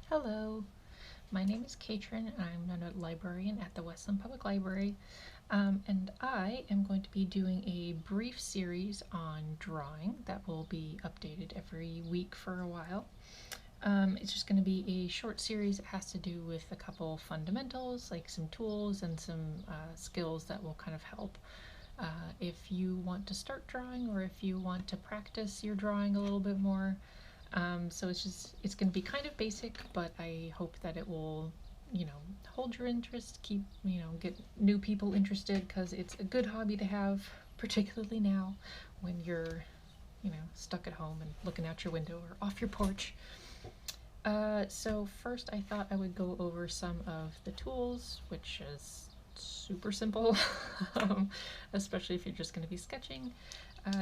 Hello, my name is Katrin. I'm a librarian at the West Linn Public Library, and I am going to be doing a brief series on drawing that will be updated every week for a while. It's just going to be a short series that has to do with a couple fundamentals, like some tools and some skills that will kind of help if you want to start drawing or if you want to practice your drawing a little bit more. So it's going to be kind of basic, but I hope that it will, hold your interest, keep, get new people interested, because it's a good hobby to have, particularly now when you're, stuck at home and looking out your window or off your porch. So first I thought I would go over some of the tools, which is super simple, especially if you're just going to be sketching.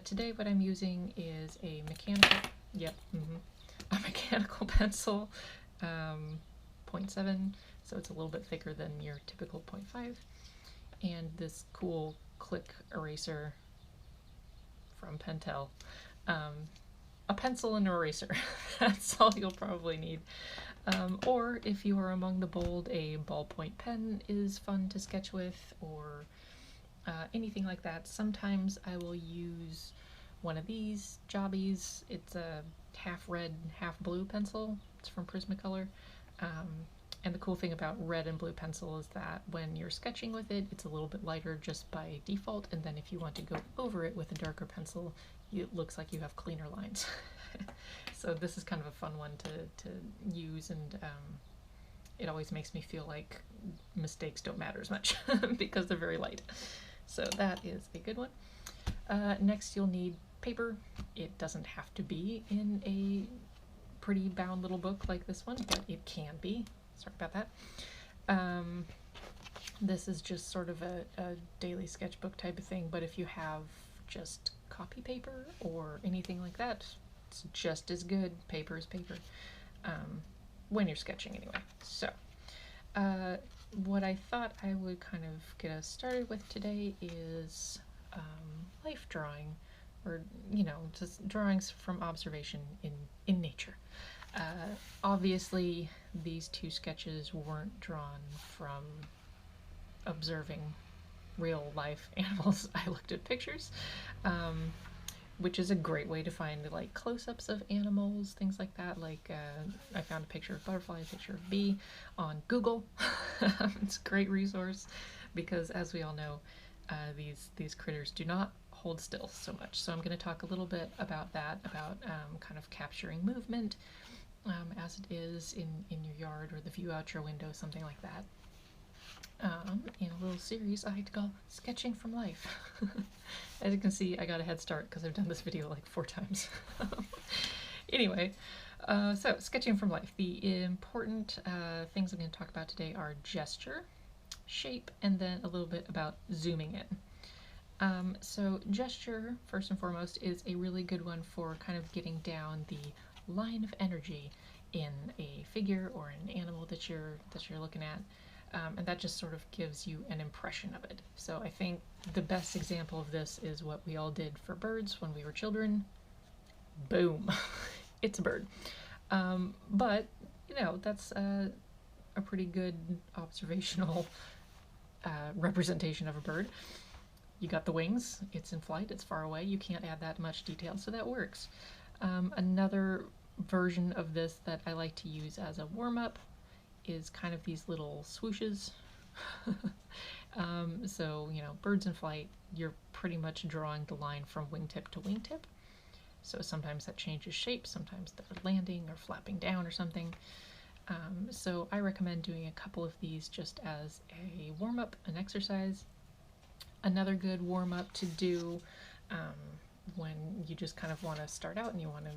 Today what I'm using is a mechanical pencil, 0.7, so it's a little bit thicker than your typical 0.5, and this cool click eraser from Pentel. A pencil and an eraser, that's all you'll probably need. Or if you are among the bold, a ballpoint pen is fun to sketch with, or anything like that. Sometimes I will use one of these jobbies. It's a half red, half blue pencil. It's from Prismacolor. And the cool thing about red and blue pencil is that when you're sketching with it, it's a little bit lighter just by default, and then if you want to go over it with a darker pencil, it looks like you have cleaner lines. So this is kind of a fun one to use, and it always makes me feel like mistakes don't matter as much because they're very light. So that is a good one. Next you'll need paper. It doesn't have to be in a pretty bound little book like this one, but it can be. Sorry about that. This is just sort of a daily sketchbook type of thing, but if you have just copy paper or anything like that, it's just as good. Paper is paper, when you're sketching anyway. So what I thought I would kind of get us started with today is life drawing, or just drawings from observation in nature. Obviously these two sketches weren't drawn from observing real life animals. I looked at pictures, which is a great way to find like close-ups of animals, things like that. Like I found a picture of butterfly, a picture of bee on Google. It's a great resource because, as we all know, these critters do not hold still so much. So I'm going to talk a little bit about that, about kind of capturing movement as it is in your yard or the view out your window, something like that. In a little series I like to call Sketching from Life. As you can see, I got a head start because I've done this video like 4 times. Anyway, so Sketching from Life. The important things I'm going to talk about today are gesture, shape, and then a little bit about zooming in. So gesture, first and foremost, is a really good one for kind of getting down the line of energy in a figure or an animal that you're looking at. And that just sort of gives you an impression of it. So I think the best example of this is what we all did for birds when we were children. Boom, it's a bird. But that's a pretty good observational representation of a bird. You got the wings, it's in flight, it's far away, you can't add that much detail, so that works. Another version of this that I like to use as a warm-up is kind of these little swooshes. So, birds in flight, you're pretty much drawing the line from wingtip to wingtip. So sometimes that changes shape, sometimes they're landing or flapping down or something. So I recommend doing a couple of these just as a warm-up, an exercise. Another good warm-up to do when you just kind of want to start out and you want to,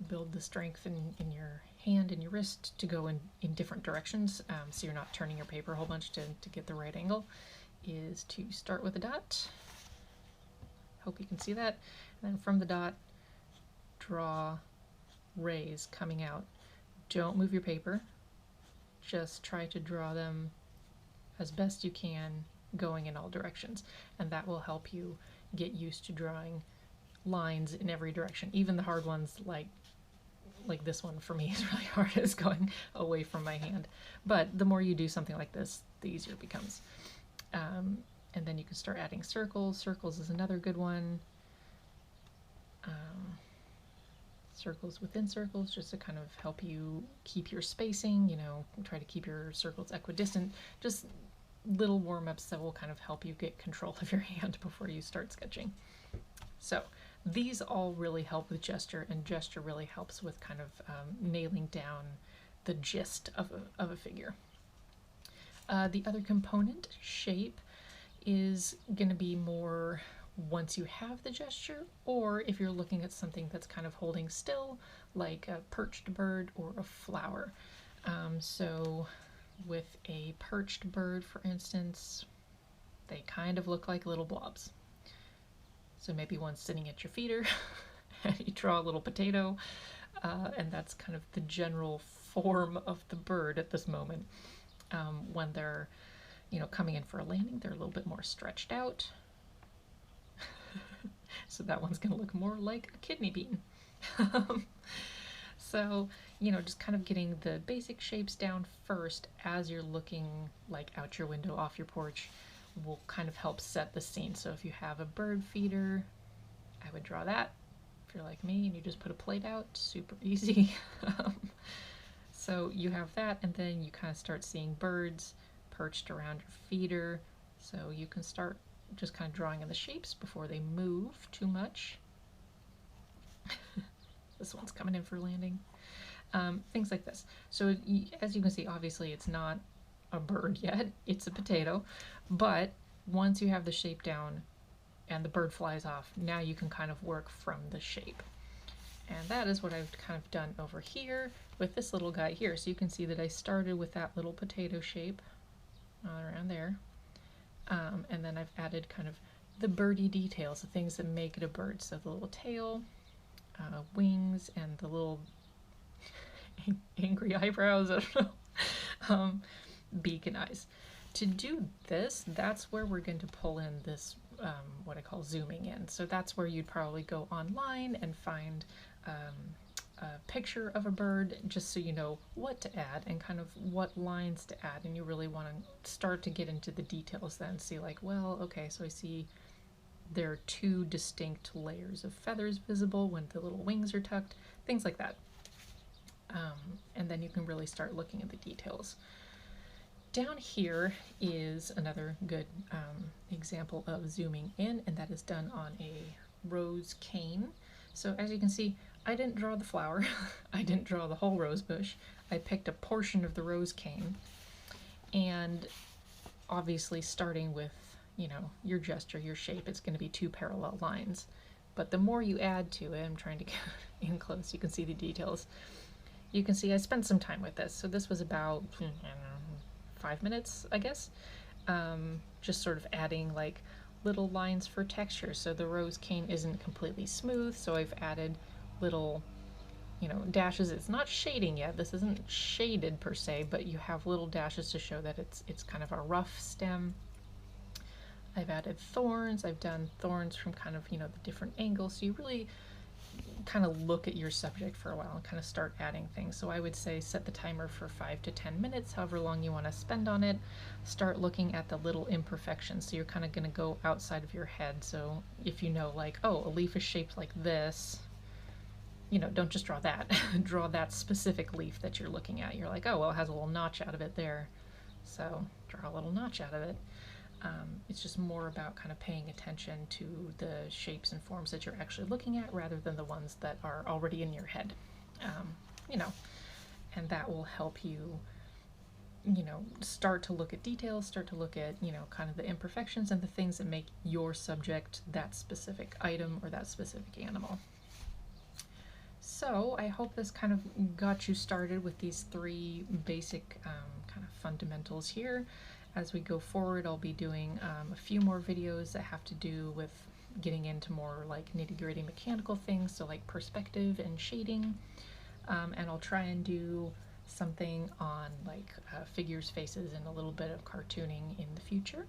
build the strength in your hand and your wrist to go in different directions, so you're not turning your paper a whole bunch to get the right angle, is to start with a dot. Hope you can see that. And then from the dot, draw rays coming out. Don't move your paper. Just try to draw them as best you can, going in all directions, and that will help you get used to drawing lines in every direction, even the hard ones like like this one for me is really hard. It's going away from my hand. But the more you do something like this, the easier it becomes. And then you can start adding circles. Circles is another good one. Circles within circles, just to kind of help you keep your spacing, you know, try to keep your circles equidistant. Just little warm-ups that will kind of help you get control of your hand before you start sketching. So these all really help with gesture, and gesture really helps with kind of nailing down the gist of a figure. The other component, shape, is going to be more once you have the gesture, or if you're looking at something that's kind of holding still, like a perched bird or a flower. So with a perched bird, for instance, they kind of look like little blobs. So maybe one's sitting at your feet, and you draw a little potato, and that's kind of the general form of the bird at this moment. When they're, you know, coming in for a landing, they're a little bit more stretched out. So that one's going to look more like a kidney bean. So, you know, just kind of getting the basic shapes down first as you're looking like out your window off your porch will kind of help set the scene. So if you have a bird feeder, I would draw that. If you're like me and you just put a plate out, super easy. So you have that, and then you kind of start seeing birds perched around your feeder. So you can start just kind of drawing in the shapes before they move too much. This one's coming in for landing. Things like this. So as you can see, obviously it's not a bird yet, it's a potato, but once you have the shape down and the bird flies off, now you can kind of work from the shape. And that is what I've kind of done over here with this little guy here. So you can see that I started with that little potato shape around there. And then I've added kind of the birdie details, the things that make it a bird. So the little tail, wings, and the little angry eyebrows, I don't know, beak and eyes. To do this, that's where we're going to pull in this, what I call zooming in. So that's where you'd probably go online and find a picture of a bird, just so you know what to add and kind of what lines to add, and you really want to start to get into the details then, see like, well, okay, so I see there are two distinct layers of feathers visible when the little wings are tucked, things like that. And then you can really start looking at the details. Down here is another good example of zooming in, and that is done on a rose cane. So as you can see, I didn't draw the flower. I didn't draw the whole rose bush. I picked a portion of the rose cane, and obviously starting with, you know, your gesture, your shape, it's going to be two parallel lines. But the more you add to it, I'm trying to get in close, you can see the details. You can see I spent some time with this. So this was about, I don't know, 5 minutes, I guess. Just sort of adding like little lines for texture. So the rose cane isn't completely smooth, so I've added little, you know, dashes. It's not shading yet. This isn't shaded per se, but you have little dashes to show that it's kind of a rough stem. I've added thorns. I've done thorns from kind of, you know, the different angles. So you really kind of look at your subject for a while and kind of start adding things. So I would say set the timer for 5 to 10 minutes, however long you want to spend on it. Start looking at the little imperfections. So you're kind of going to go outside of your head. So if you know, like, oh, a leaf is shaped like this, you know, don't just draw that. Draw that specific leaf that you're looking at. You're like, oh, well, it has a little notch out of it there, so draw a little notch out of it. It's just more about kind of paying attention to the shapes and forms that you're actually looking at rather than the ones that are already in your head. You know, and that will help you, you know, start to look at details, start to look at, you know, kind of the imperfections and the things that make your subject that specific item or that specific animal. So I hope this kind of got you started with these 3 basic kind of fundamentals here. As we go forward, I'll be doing a few more videos that have to do with getting into more like nitty-gritty mechanical things, so like perspective and shading, and I'll try and do something on like figures, faces, and a little bit of cartooning in the future.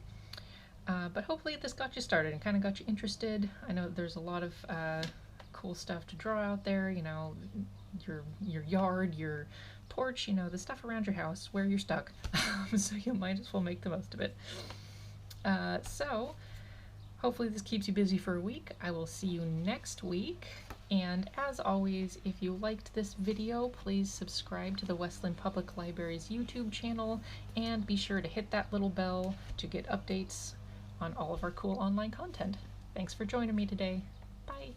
But hopefully this got you started and kind of got you interested. I know there's a lot of cool stuff to draw out there, you know, your yard, your porch, you know, the stuff around your house where you're stuck. So you might as well make the most of it. So hopefully this keeps you busy for a week. I will see you next week. And as always, if you liked this video, please subscribe to the West Linn Public Library's YouTube channel and be sure to hit that little bell to get updates on all of our cool online content. Thanks for joining me today. Bye.